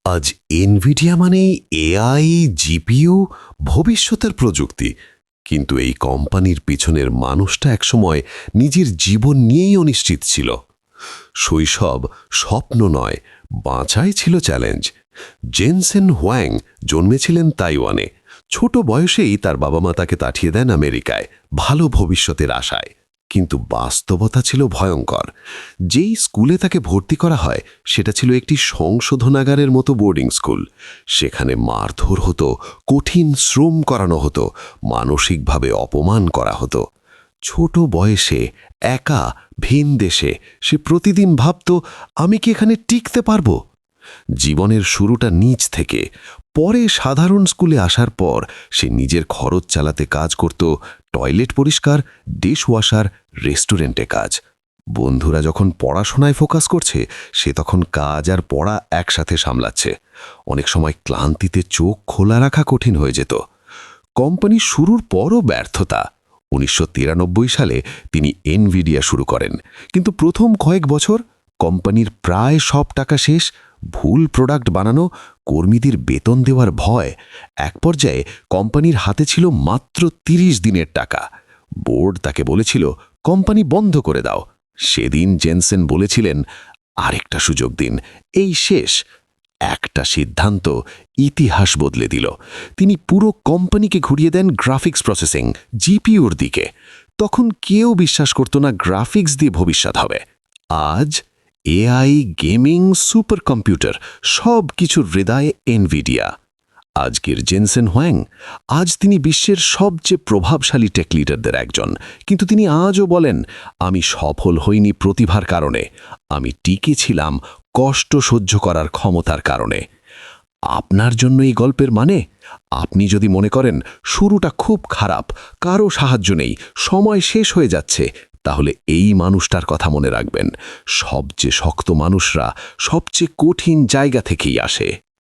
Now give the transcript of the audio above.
আজ এনভিডিয়া মানেই AI, GPU, ভবিষ্যতের প্রযুক্তি। কিন্তু এই কোম্পানির পিছনের মানুষটা একসময় নিজের জীবন নিয়েই অনিশ্চিত ছিল। শৈশব স্বপ্ন নয়, বাঁচাই ছিল চ্যালেঞ্জ। জেনসেন হোয়াং জন্মেছিলেন তাইওয়ানে। ছোট বয়সেই তার বাবা মা তাকে পাঠিয়ে দেন আমেরিকায়, ভালো ভবিষ্যতের আশায়। কিন্তু বাস্তবতা ছিল ভয়ঙ্কর। যেই স্কুলে তাকে ভর্তি করা হয় সেটা ছিল একটি সংশোধনাগারের মতো বোর্ডিং স্কুল। সেখানে মারধর হতো, কঠিন শ্রম করানো হতো, মানসিকভাবে অপমান করা হতো। ছোট বয়সে, একা, ভিন দেশে সে প্রতিদিন ভাবত, আমি কি এখানে টিকতে পারবো? জীবনের শুরুটা নিচ থেকে। পরে সাধারণ স্কুলে আসার পর সে নিজের খরচ চালাতে কাজ করত, টয়লেট পরিষ্কার, ডিশওয়াশার, রেস্টুরেন্টে কাজ। বন্ধুরা যখন পড়াশোনায় ফোকাস করছে, সে তখন কাজ আর পড়া একসাথে সামলাচ্ছে। অনেক সময় ক্লান্তিতে চোখ খোলা রাখা কঠিন হয়ে যেত। কোম্পানি শুরুর পরও ব্যর্থতা। ১৯৯৩ সালে তিনি এনভিডিয়া শুরু করেন, কিন্তু প্রথম কয়েক বছর কোম্পানির প্রায় সব টাকা শেষ। ভুল প্রোডাক্ট বানানো, কর্মীদের বেতন দেওয়ার ভয়। এক পর্যায়ে কোম্পানির হাতে ছিল মাত্র ৩০ দিনের টাকা। বোর্ড তাকে বলেছিল, কোম্পানি বন্ধ করে দাও। সেদিন জেনসেন বলেছিলেন, আরেকটা সুযোগ দিন, এই শেষ। একটা সিদ্ধান্ত ইতিহাস বদলে দিল। তিনি পুরো কোম্পানিকে ঘুরিয়ে দেন গ্রাফিক্স প্রসেসিং, জিপিইউর দিকে। তখন কেউ বিশ্বাস করত না গ্রাফিক্স দিয়ে ভবিষ্যৎ হবে। আজ এআই, গেমিং, সুপার কম্পিউটার সব কিছুর হৃদয়ে এনভিডিয়া। আজকের জেনসেন হোয়াং, আজ তিনি বিশ্বের সবচেয়ে প্রভাবশালী টেক লিডারদের একজন। কিন্তু তিনি আজও বলেন, আমি সফল হইনি প্রতিভার কারণে, আমি টিকে ছিলাম কষ্ট সহ্য করার ক্ষমতার কারণে। আপনার জন্য এই গল্পের মানে? আপনি যদি মনে করেন শুরুটা খুব খারাপ, কারো সাহায্য নেই, সময় শেষ হয়ে যাচ্ছে, তাহলে এই মানুষটার কথা মনে রাখবেন। সবচেয়ে শক্ত মানুষরা সবচেয়ে কঠিন জায়গা থেকেই আসে।